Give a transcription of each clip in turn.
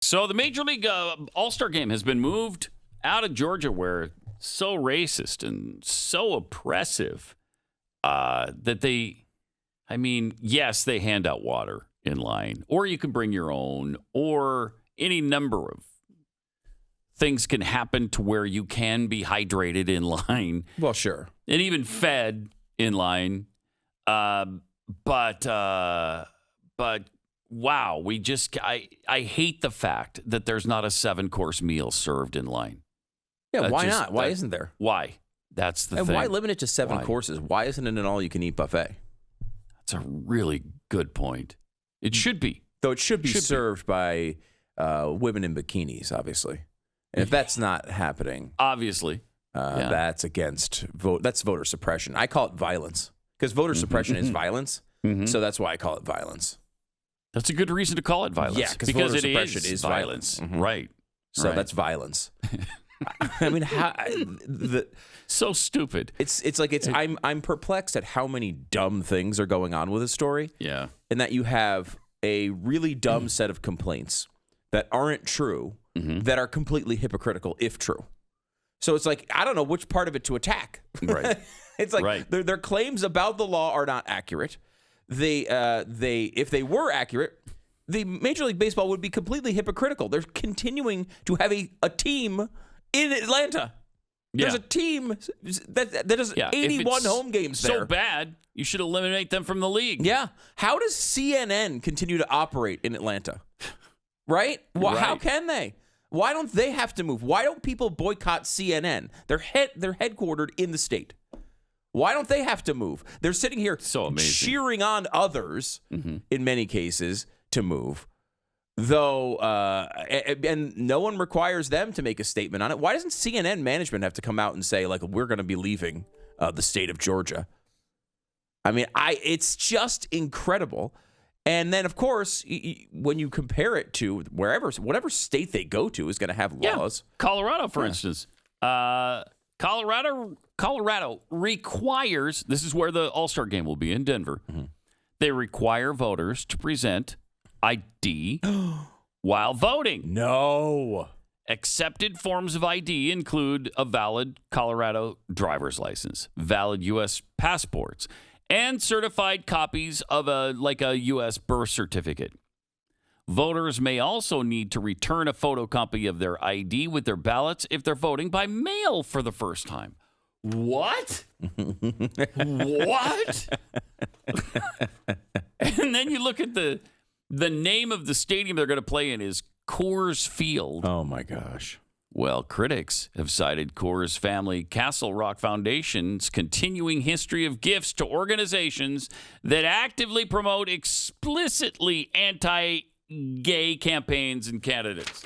So the Major League All-Star Game has been moved out of Georgia, where it's so racist and so oppressive that they, yes, they hand out water in line, or you can bring your own, or any number of things can happen to where you can be hydrated in line. Well, sure. And even fed in line. But wow, I hate the fact that there's not a 7-course meal served in line. Yeah, why not? Why isn't there? Why? That's the thing. And why limit it to 7 courses? Why isn't it an all-you-can-eat buffet? That's a really good point. It should be. Though it should be served by women in bikinis, obviously. And if that's not happening, obviously, that's against that's voter suppression. I call it violence because voter suppression is violence. So that's why I call it violence. That's a good reason to call it violence. Yeah, because voter suppression is violence. Right. So that's violence. I mean, so stupid. I'm perplexed at how many dumb things are going on with this story. Yeah. And that you have a really dumb set of complaints that aren't true, that are completely hypocritical if true. So it's like, I don't know which part of it to attack. Right. It's like their claims about the law are not accurate. If they were accurate, the Major League Baseball would be completely hypocritical. They're continuing to have a team in Atlanta. There's a team that does 81 home games there. So bad, you should eliminate them from the league. Yeah. How does CNN continue to operate in Atlanta? Right? Well, how can they? Why don't they have to move? Why don't people boycott CNN? They're headquartered in the state. Why don't they have to move? They're sitting here cheering on others, in many cases, to move. Though, and no one requires them to make a statement on it. Why doesn't CNN management have to come out and say, like, we're going to be leaving the state of Georgia? I mean, it's just incredible. And then, of course, when you compare it to whatever state they go to is going to have laws. Colorado, for instance. Colorado requires, this is where the All-Star Game will be in Denver. They require voters to present ID while voting. No. Accepted forms of ID include a valid Colorado driver's license, valid U.S. passports, and certified copies of a U.S. birth certificate. Voters may also need to return a photocopy of their ID with their ballots if they're voting by mail for the first time. What? What? And then you look at the name of the stadium they're going to play in is Coors Field. Oh, my gosh. Well, critics have cited Coors Family Castle Rock Foundation's continuing history of gifts to organizations that actively promote explicitly anti-gay campaigns and candidates.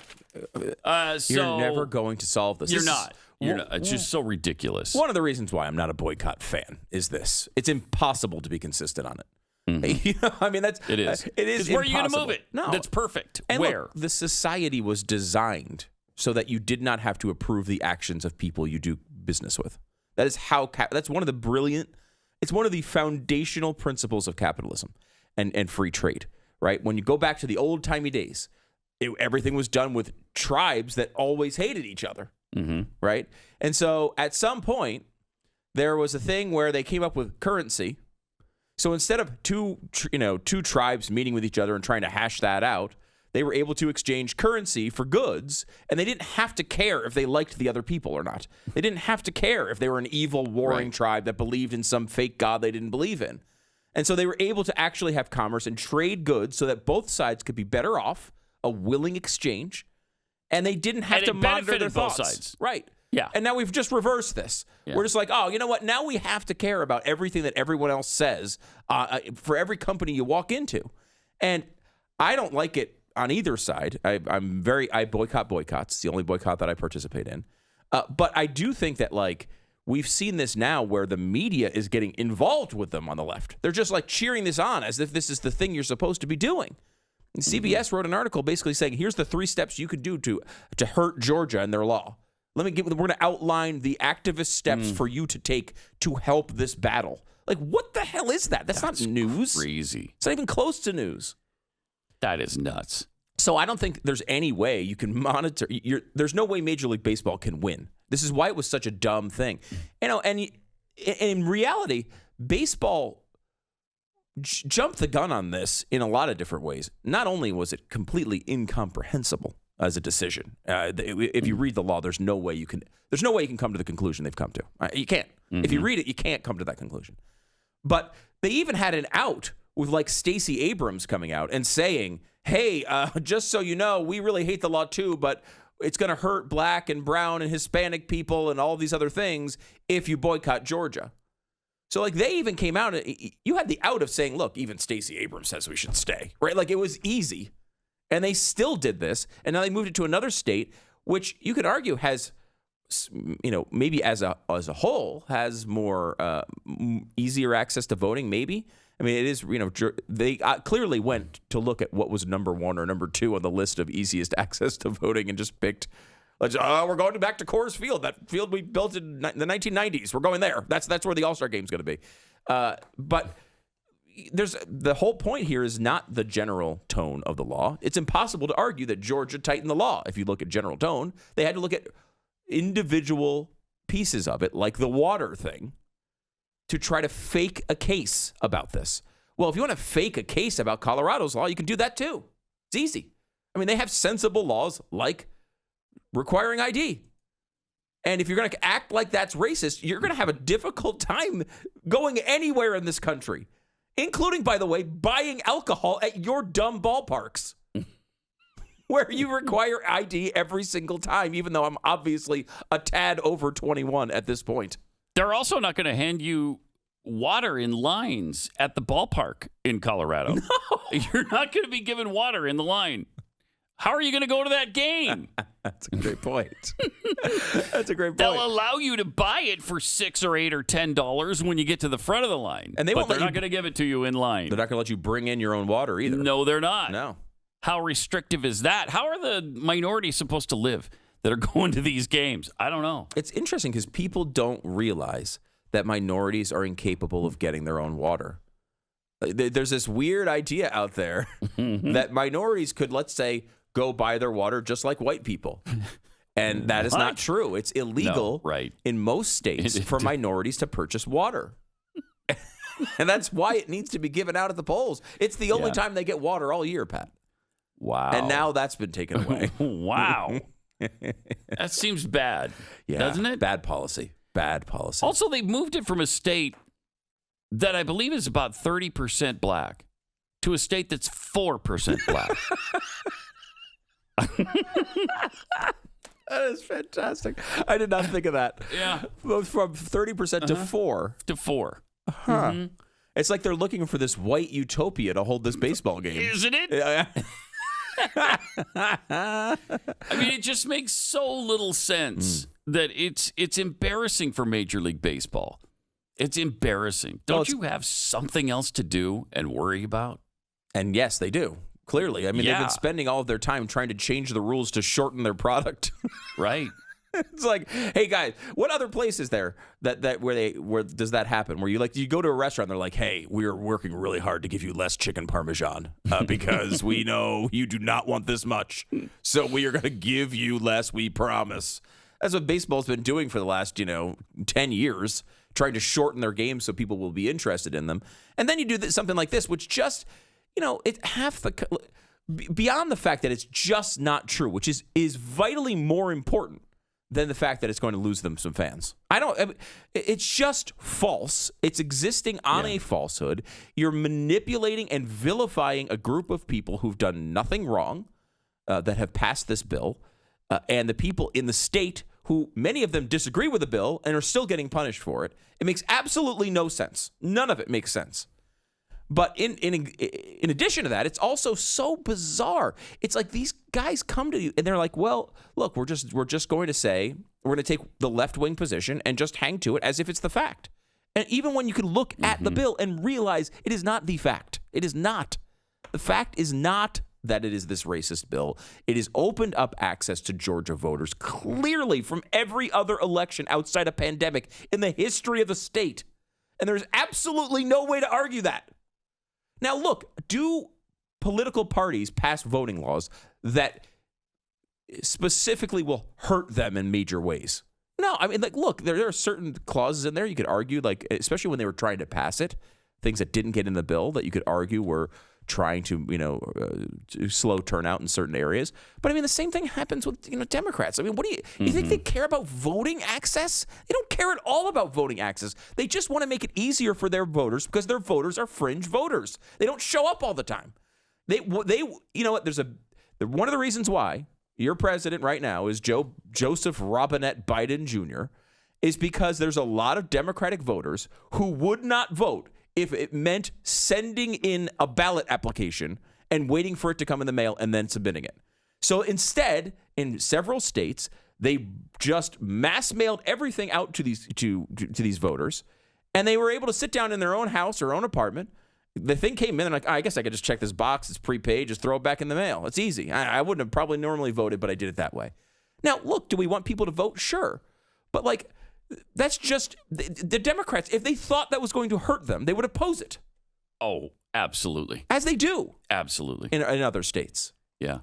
You're never going to solve this. You're not. It's just so ridiculous. One of the reasons why I'm not a boycott fan is this. It's impossible to be consistent on it. You know, I mean, it is. It is. Where are you going to move it? No, that's perfect. And where? Look, the society was designed so that you did not have to approve the actions of people you do business with. That is how. That's one of the brilliant. It's one of the foundational principles of capitalism and free trade. Right? When you go back to the old timey days, everything was done with tribes that always hated each other. Right? And so at some point, there was a thing where they came up with currency. So instead of two tribes meeting with each other and trying to hash that out, they were able to exchange currency for goods, and they didn't have to care if they liked the other people or not. They didn't have to care if they were an evil, warring tribe that believed in some fake god they didn't believe in. And so they were able to actually have commerce and trade goods so that both sides could be better off, a willing exchange, and they didn't have to monitor their thoughts. Both sides. Right. Yeah. And now we've just reversed this. Yeah. We're just like, oh, you know what? Now we have to care about everything that everyone else says for every company you walk into. And I don't like it on either side. I boycott boycotts. It's the only boycott that I participate in. But I do think that, like, we've seen this now where the media is getting involved with them on the left. They're just like cheering this on as if this is the thing you're supposed to be doing. And CBS wrote an article basically saying, here's the 3 steps you could do to hurt Georgia and their law. We're going to outline the activist steps for you to take to help this battle. Like, what the hell is that? That's not news. Crazy. It's not even close to news. That is nuts. So I don't think there's any way you can monitor. There's no way Major League Baseball can win. This is why it was such a dumb thing. And in reality, baseball jumped the gun on this in a lot of different ways. Not only was it completely incomprehensible as a decision, if you read the law, there's no way you can come to the conclusion they've come to. You can't. If you read it, you can't come to that conclusion. But they even had an out with like Stacey Abrams coming out and saying, hey, just so you know, we really hate the law too, but it's going to hurt black and brown and Hispanic people and all these other things if you boycott Georgia. So like they even came out, you had the out of saying, look, even Stacey Abrams says we should stay, right? Like it was easy. And they still did this. And now they moved it to another state, which you could argue has, maybe as a whole has more easier access to voting, maybe. I mean, it is, they clearly went to look at what was number 1 or number 2 on the list of easiest access to voting and just picked, we're going back to Coors Field, that field we built in the 1990s. We're going there. That's where the All-Star Game's going to be. But the whole point here is not the general tone of the law. It's impossible to argue that Georgia tightened the law. If you look at general tone, they had to look at individual pieces of it, like the water thing, to try to fake a case about this. Well, if you want to fake a case about Colorado's law, you can do that too. It's easy. I mean, they have sensible laws like requiring ID. And if you're going to act like that's racist, you're going to have a difficult time going anywhere in this country, including, by the way, buying alcohol at your dumb ballparks where you require ID every single time, even though I'm obviously a tad over 21 at this point. They're also not going to hand you water in lines at the ballpark in Colorado. No. You're not going to be given water in the line. How are you going to go to that game? That's a great point. That's a great point. They'll allow you to buy it for $6 or $8 or $10 when you get to the front of the line. And they're not going to give it to you in line. They're not going to let you bring in your own water either. No, they're not. No. How restrictive is that? How are the minorities supposed to live that are going to these games? I don't know. It's interesting because people don't realize that minorities are incapable of getting their own water. There's this weird idea out there that minorities could, let's say, go buy their water just like white people. And that is not true. It's illegal in most states for minorities to purchase water. And that's why it needs to be given out at the polls. It's the only time they get water all year, Pat. Wow. And now that's been taken away. Wow. That seems bad, doesn't it? Bad policy. Bad policy. Also, they moved it from a state that I believe is about 30% black to a state that's 4% black. That is fantastic. I did not think of that. Yeah. From 30% to 4. To 4. Huh. Mm-hmm. It's like they're looking for this white utopia to hold this baseball game. Isn't it? I mean, it just makes so little sense that it's embarrassing for Major League Baseball. It's embarrassing. Don't you have something else to do and worry about? And yes, they do. Clearly. I mean, they've been spending all of their time trying to change the rules to shorten their product. Right. It's like, hey guys, what other place is there where does that happen? Where you go to a restaurant, and they're like, hey, we're working really hard to give you less chicken parmesan because we know you do not want this much, so we are going to give you less. We promise. That's what baseball's been doing for the last 10 years, trying to shorten their games so people will be interested in them. And then you do something like this, which just it's half the beyond the fact that it's just not true, which is vitally more important than the fact that it's going to lose them some fans. It's just false. It's existing on a falsehood. You're manipulating and vilifying a group of people who've done nothing wrong, that have passed this bill, and the people in the state who, many of them disagree with the bill and are still getting punished for it. It makes absolutely no sense. None of it makes sense. But in addition to that, it's also so bizarre. It's like these guys come to you and they're like, well, look, we're just going to say, we're going to take the left-wing position and just hang to it as if it's the fact. And even when you can look at the bill and realize it is not the fact. It is not. The fact is not that it is this racist bill. It has opened up access to Georgia voters clearly from every other election outside a pandemic in the history of the state. And there's absolutely no way to argue that. Now, look, do political parties pass voting laws that specifically will hurt them in major ways. No, I mean, like, look, there are certain clauses in there you could argue, like, especially when they were trying to pass it, things that didn't get in the bill that you could argue were trying to, to slow turnout in certain areas. But I mean, the same thing happens with, Democrats. I mean, what do you think they care about voting access? They don't care at all about voting access. They just want to make it easier for their voters because their voters are fringe voters. They don't show up all the time. They you know what? One of the reasons why your president right now is Joseph Robinette Biden Jr. is because there's a lot of Democratic voters who would not vote if it meant sending in a ballot application and waiting for it to come in the mail and then submitting it. So instead, in several states, they just mass mailed everything out to these voters, and they were able to sit down in their own house or own apartment. The thing came in, and like, I guess I could just check this box. It's prepaid. Just throw it back in the mail. It's easy. I wouldn't have probably normally voted, but I did it that way. Now, look, do we want people to vote? Sure. But like, that's just the Democrats. If they thought that was going to hurt them, they would oppose it. Oh, absolutely. As they do. Absolutely. In other states. Yeah.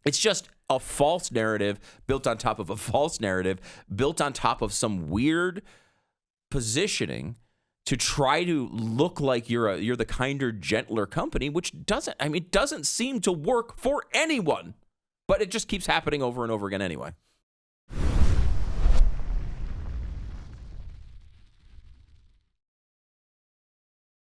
It's just a false narrative built on top of a false narrative, built on top of some weird positioning to try to look like you're the kinder, gentler company, which doesn't seem to work for anyone. But it just keeps happening over and over again anyway.